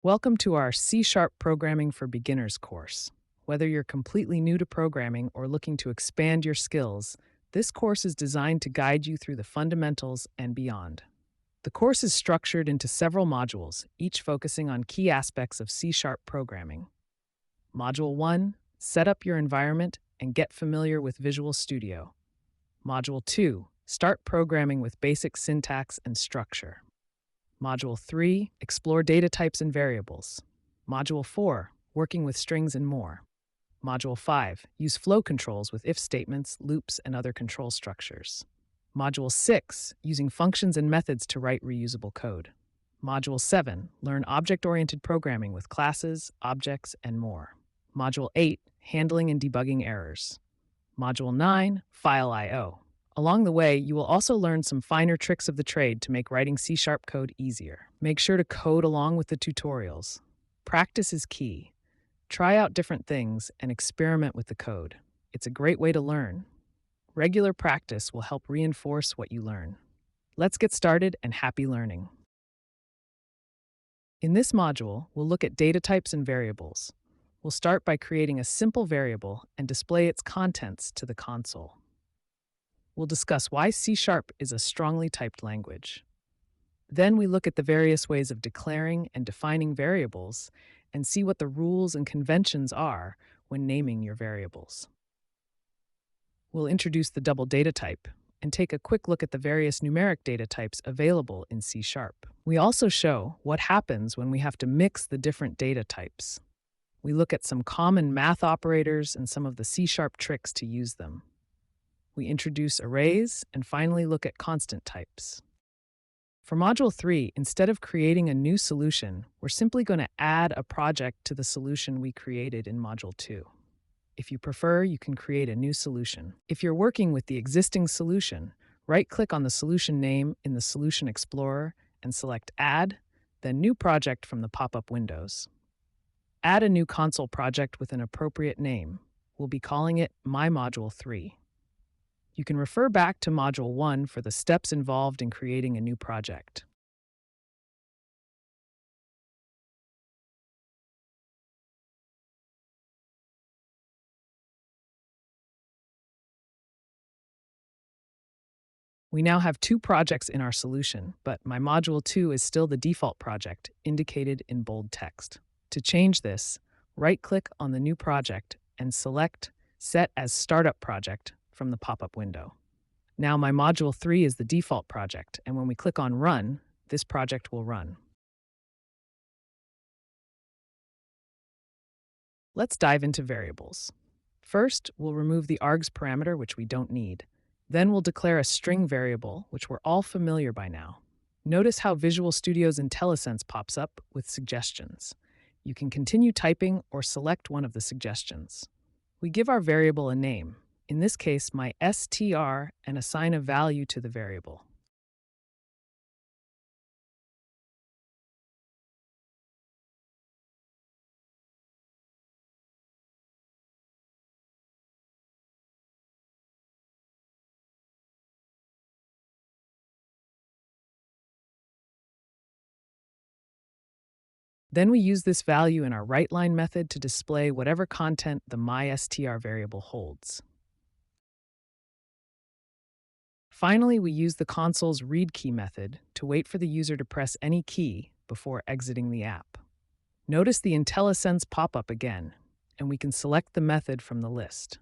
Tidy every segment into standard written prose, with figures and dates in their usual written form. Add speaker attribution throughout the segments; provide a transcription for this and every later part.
Speaker 1: Welcome to our C# Programming for Beginners course. Whether you're completely new to programming or looking to expand your skills, this course is designed to guide you through the fundamentals and beyond. The course is structured into several modules, each focusing on key aspects of C# programming. Module 1, set up your environment and get familiar with Visual Studio. Module 2, start programming with basic syntax and structure. Module 3, explore data types and variables. Module 4, working with strings and more. Module 5, use flow controls with if statements, loops, and other control structures. Module 6, using functions and methods to write reusable code. Module 7, learn object-oriented programming with classes, objects, and more. Module 8, handling and debugging errors. Module 9, file I/O. Along the way, you will also learn some finer tricks of the trade to make writing C# code easier. Make sure to code along with the tutorials. Practice is key. Try out different things and experiment with the code. It's a great way to learn. Regular practice will help reinforce what you learn. Let's get started and happy learning. In this module, we'll look at data types and variables. We'll start by creating a simple variable and display its contents to the console. We'll discuss why C# is a strongly typed language. Then we look at the various ways of declaring and defining variables and see what the rules and conventions are when naming your variables. We'll introduce the double data type and take a quick look at the various numeric data types available in C#. We also show what happens when we have to mix the different data types. We look at some common math operators and some of the C# tricks to use them. We introduce arrays and finally look at constant types. For Module 3, instead of creating a new solution, we're simply going to add a project to the solution we created in Module 2. If you prefer, you can create a new solution. If you're working with the existing solution, right-click on the solution name in the Solution Explorer and select Add, then New Project from the pop-up windows. Add a new console project with an appropriate name. We'll be calling it My Module 3. You can refer back to Module 1 for the steps involved in creating a new project. We now have two projects in our solution, but My Module 2 is still the default project, indicated in bold text. To change this, right-click on the new project and select Set as Startup Project from the pop-up window. Now My Module 3 is the default project, and when we click on Run, this project will run. Let's dive into variables. First, we'll remove the args parameter, which we don't need. Then we'll declare a string variable, which we're all familiar by now. Notice how Visual Studio's IntelliSense pops up with suggestions. You can continue typing or select one of the suggestions. We give our variable a name, in this case my str, and assign a value to the variable. Then we use this value in our WriteLine method to display whatever content the myStr variable holds. Finally, we use the console's readKey method to wait for the user to press any key before exiting the app. Notice the IntelliSense pop up again, and we can select the method from the list.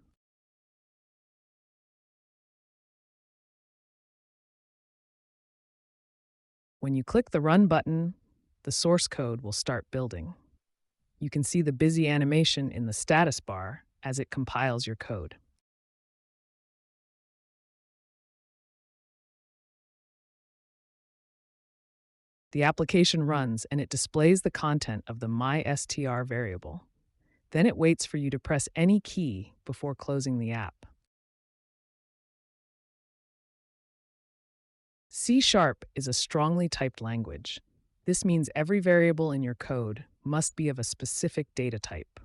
Speaker 1: When you click the Run button, the source code will start building. You can see the busy animation in the status bar as it compiles your code. The application runs and it displays the content of the myStr variable. Then it waits for you to press any key before closing the app. C# is a strongly typed language. This means every variable in your code must be of a specific data type.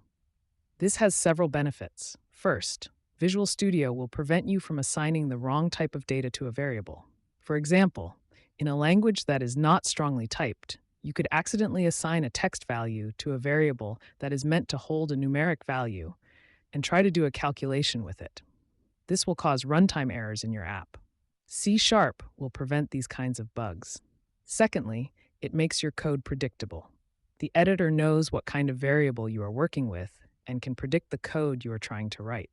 Speaker 1: This has several benefits. First, Visual Studio will prevent you from assigning the wrong type of data to a variable. For example, in a language that is not strongly typed, You could accidentally assign a text value to a variable that is meant to hold a numeric value and try to do a calculation with it. This will cause runtime errors in your app. C# will prevent these kinds of bugs. Secondly, it makes your code predictable. The editor knows what kind of variable you are working with and can predict the code you are trying to write.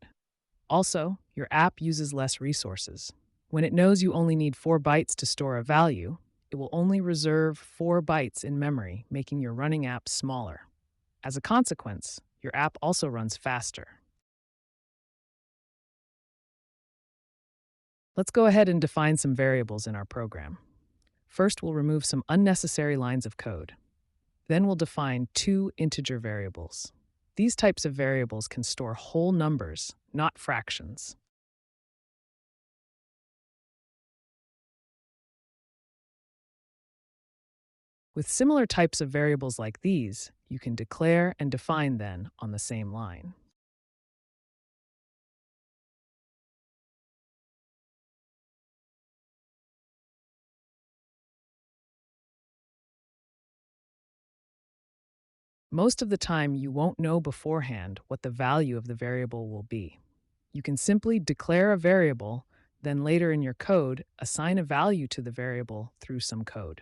Speaker 1: Also, your app uses less resources. When it knows you only need 4 bytes to store a value, it will only reserve 4 bytes in memory, making your running app smaller. As a consequence, your app also runs faster. Let's go ahead and define some variables in our program. First, we'll remove some unnecessary lines of code. Then we'll define 2 integer variables. These types of variables can store whole numbers, not fractions. With similar types of variables like these, you can declare and define them on the same line. Most of the time, you won't know beforehand what the value of the variable will be. You can simply declare a variable, then later in your code, assign a value to the variable through some code.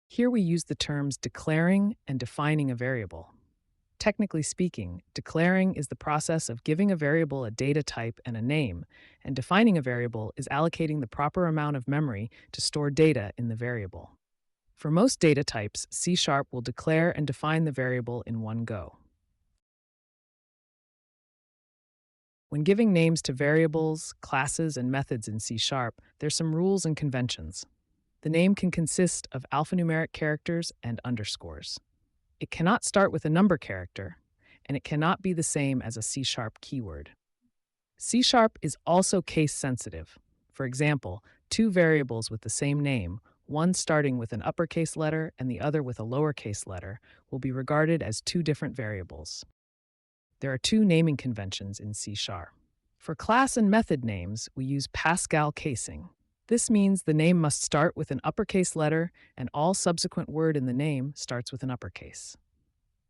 Speaker 1: Here we use the terms declaring and defining a variable. Technically speaking, declaring is the process of giving a variable a data type and a name, and defining a variable is allocating the proper amount of memory to store data in the variable. For most data types, C# will declare and define the variable in one go. When giving names to variables, classes, and methods in C#, there's some rules and conventions. The name can consist of alphanumeric characters and underscores. It cannot start with a number character, and it cannot be the same as a C# keyword. C# is also case sensitive. For example, 2 variables with the same name, one starting with an uppercase letter and the other with a lowercase letter, will be regarded as 2 different variables. There are 2 naming conventions in C#. For class and method names, we use Pascal casing. This means the name must start with an uppercase letter and all subsequent word in the name starts with an uppercase.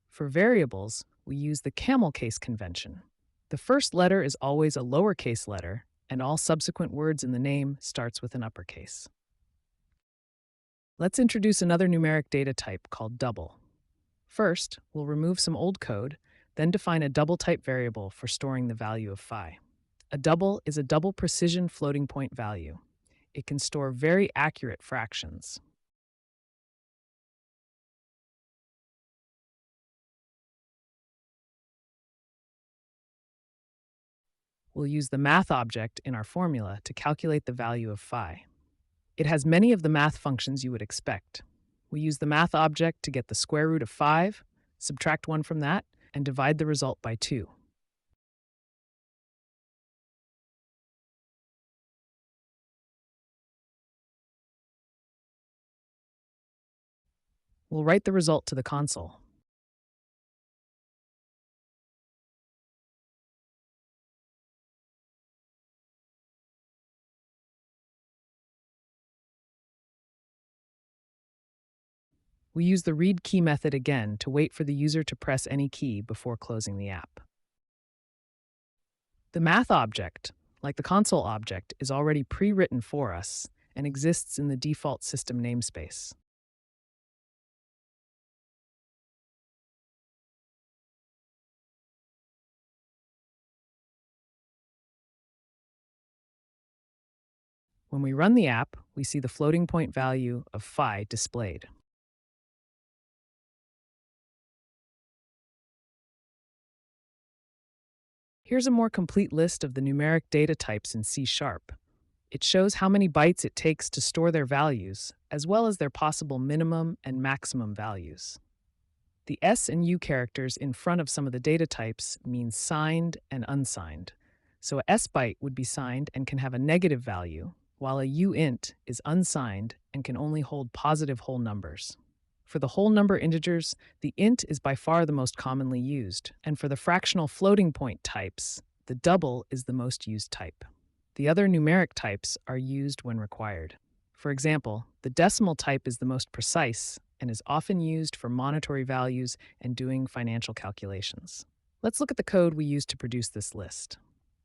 Speaker 1: For variables, we use the camel case convention. The first letter is always a lowercase letter, and all subsequent words in the name starts with an uppercase. Let's introduce another numeric data type called double. First, we'll remove some old code, then define a double type variable for storing the value of phi. A double is a double precision floating point value. It can store very accurate fractions. We'll use the math object in our formula to calculate the value of phi. It has many of the math functions you would expect. We use the math object to get the square root of 5, subtract 1 from that, and divide the result by 2. We'll write the result to the console. We use the read key method again to wait for the user to press any key before closing the app. The math object, like the console object, is already pre-written for us and exists in the default system namespace. When we run the app, we see the floating point value of phi displayed. Here's a more complete list of the numeric data types in C#. It shows how many bytes it takes to store their values, as well as their possible minimum and maximum values. The S and U characters in front of some of the data types mean signed and unsigned. So a S byte would be signed and can have a negative value, while a uint is unsigned and can only hold positive whole numbers. For the whole number integers, the int is by far the most commonly used, and for the fractional floating point types, the double is the most used type. The other numeric types are used when required. For example, the decimal type is the most precise and is often used for monetary values and doing financial calculations. Let's look at the code we use to produce this list.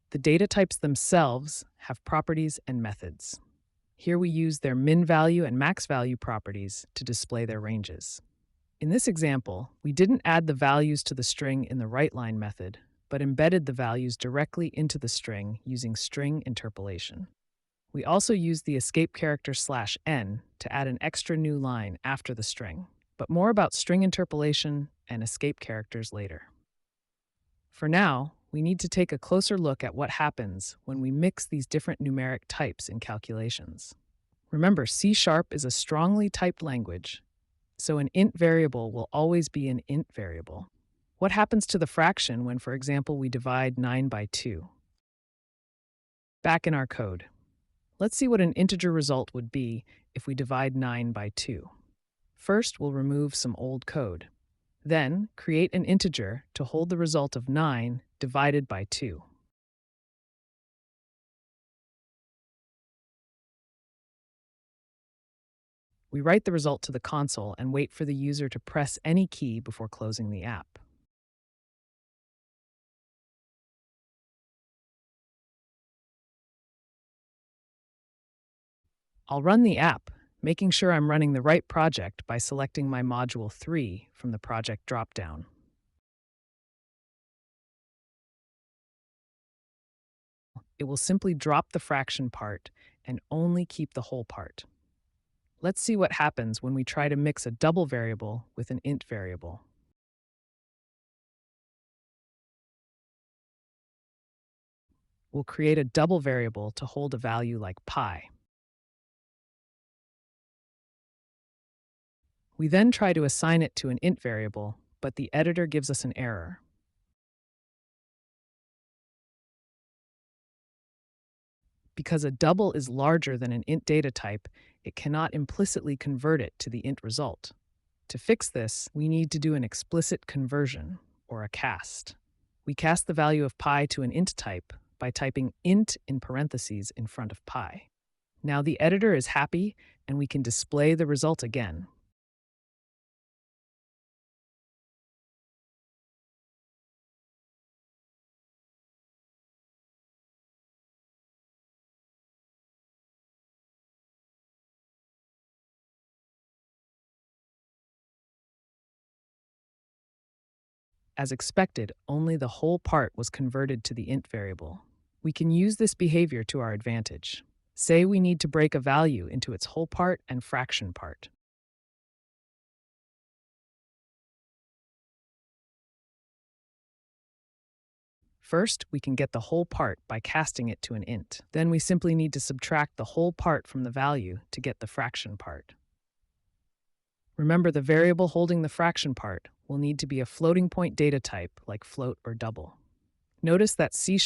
Speaker 1: The data types themselves have properties and methods. Here we use their min value and max value properties to display their ranges. In this example, we didn't add the values to the string in the writeLine method, but embedded the values directly into the string using string interpolation. We also used the escape character /n to add an extra new line after the string, but more about string interpolation and escape characters later. For now, we need to take a closer look at what happens when we mix these different numeric types in calculations. Remember, C# is a strongly typed language, so an int variable will always be an int variable. What happens to the fraction when, for example, we divide 9 by 2? Back in our code, let's see what an integer result would be if we divide 9 by 2. First, we'll remove some old code. Then, create an integer to hold the result of 9 divided by 2. We write the result to the console and wait for the user to press any key before closing the app. I'll run the app, making sure I'm running the right project by selecting my module 3 from the project dropdown. It will simply drop the fraction part and only keep the whole part. Let's see what happens when we try to mix a double variable with an int variable. We'll create a double variable to hold a value like pi. We then try to assign it to an int variable, but the editor gives us an error. Because a double is larger than an int data type, it cannot implicitly convert it to the int result. To fix this, we need to do an explicit conversion, or a cast. We cast the value of pi to an int type by typing int in parentheses in front of pi. Now the editor is happy, and we can display the result again. As expected, only the whole part was converted to the int variable. We can use this behavior to our advantage. Say we need to break a value into its whole part and fraction part. First, we can get the whole part by casting it to an int. Then we simply need to subtract the whole part from the value to get the fraction part. Remember, the variable holding the fraction part will need to be a floating point data type like float or double. Notice that C#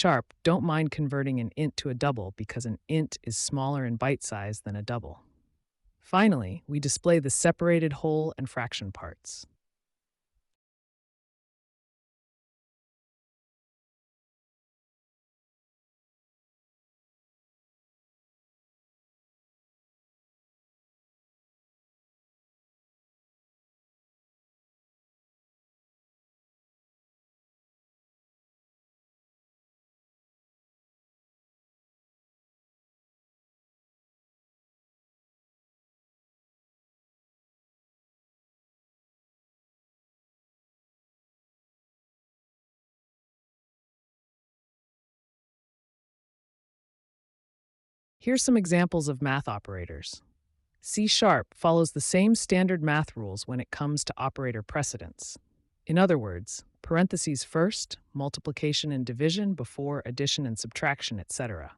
Speaker 1: don't mind converting an int to a double because an int is smaller in byte size than a double. Finally, we display the separated whole and fraction parts. Here's some examples of math operators. C# follows the same standard math rules when it comes to operator precedence. In other words, parentheses first, multiplication and division before addition and subtraction, etc.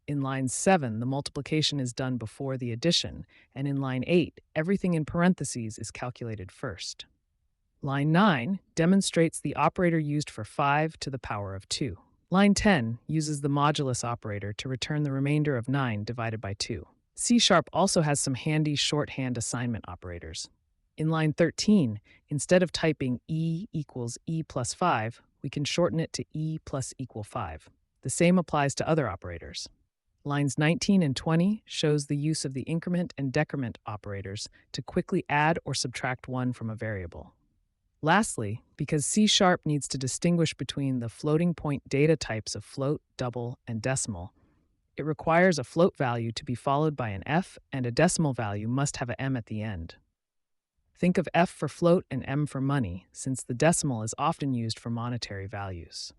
Speaker 1: In line 7, the multiplication is done before the addition, and in line 8, everything in parentheses is calculated first. Line 9 demonstrates the operator used for 5 to the power of 2. Line 10 uses the modulus operator to return the remainder of 9 divided by 2. C# also has some handy shorthand assignment operators. In line 13, instead of typing e equals e plus 5, we can shorten it to e plus equal 5. The same applies to other operators. Lines 19 and 20 shows the use of the increment and decrement operators to quickly add or subtract one from a variable. Lastly, because C# needs to distinguish between the floating point data types of float, double, and decimal, it requires a float value to be followed by an F, and a decimal value must have a M at the end. Think of F for float and M for money, since the decimal is often used for monetary values.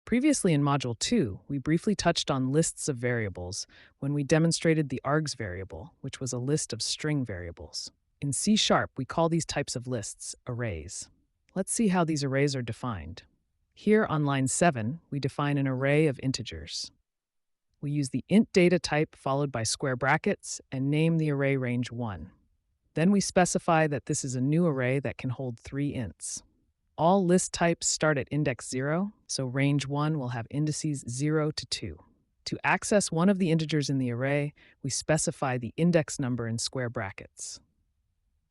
Speaker 1: Previously in Module 2, we briefly touched on lists of variables when we demonstrated the args variable, which was a list of string variables. In C#, we call these types of lists arrays. Let's see how these arrays are defined. Here on line 7, we define an array of integers. We use the int data type followed by square brackets and name the array range 1. Then we specify that this is a new array that can hold 3 ints. All list types start at index 0, so range 1 will have indices 0 to 2. To access one of the integers in the array, we specify the index number in square brackets.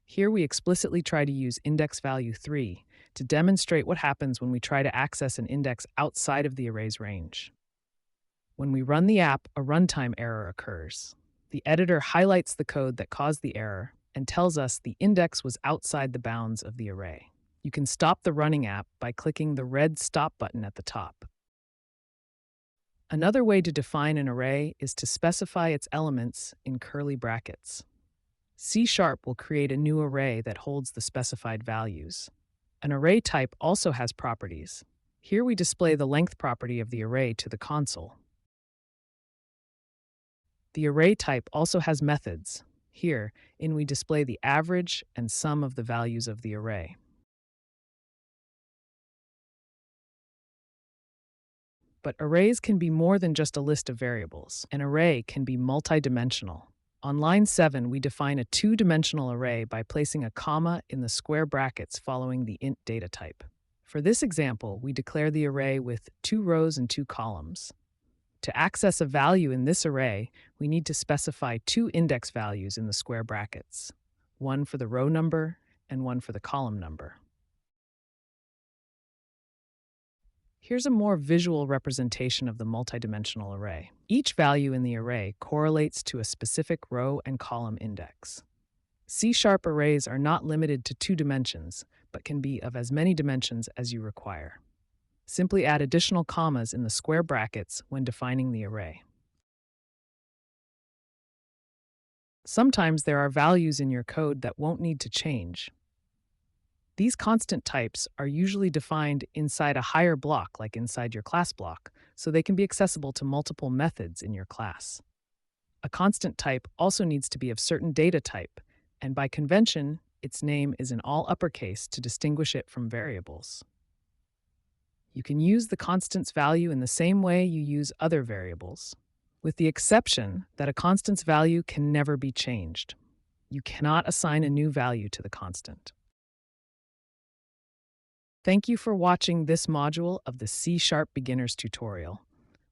Speaker 1: Here we explicitly try to use index value 3 to demonstrate what happens when we try to access an index outside of the array's range. When we run the app, a runtime error occurs. The editor highlights the code that caused the error and tells us the index was outside the bounds of the array. You can stop the running app by clicking the red stop button at the top. Another way to define an array is to specify its elements in curly brackets. C# will create a new array that holds the specified values. An array type also has properties. Here we display the length property of the array to the console. The array type also has methods. Here, we display the average and sum of the values of the array. But arrays can be more than just a list of variables. An array can be multidimensional. On line 7, we define a two-dimensional array by placing a comma in the square brackets following the int data type. For this example, we declare the array with 2 rows and 2 columns. To access a value in this array, we need to specify 2 index values in the square brackets, one for the row number and one for the column number. Here's a more visual representation of the multidimensional array. Each value in the array correlates to a specific row and column index. C# arrays are not limited to 2 dimensions, but can be of as many dimensions as you require. Simply add additional commas in the square brackets when defining the array. Sometimes there are values in your code that won't need to change. These constant types are usually defined inside a higher block, like inside your class block, so they can be accessible to multiple methods in your class. A constant type also needs to be of certain data type, and by convention, its name is in all uppercase to distinguish it from variables. You can use the constant's value in the same way you use other variables, with the exception that a constant's value can never be changed. You cannot assign a new value to the constant. Thank you for watching this module of the C# Beginners tutorial.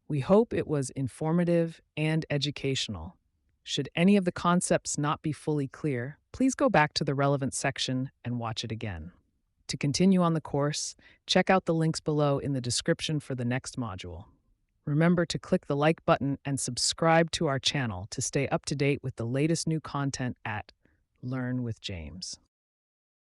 Speaker 1: We hope it was informative and educational. Should any of the concepts not be fully clear, please go back to the relevant section and watch it again. To continue on the course, check out the links below in the description for the next module. Remember to click the like button and subscribe to our channel to stay up to date with the latest new content at Learn with James.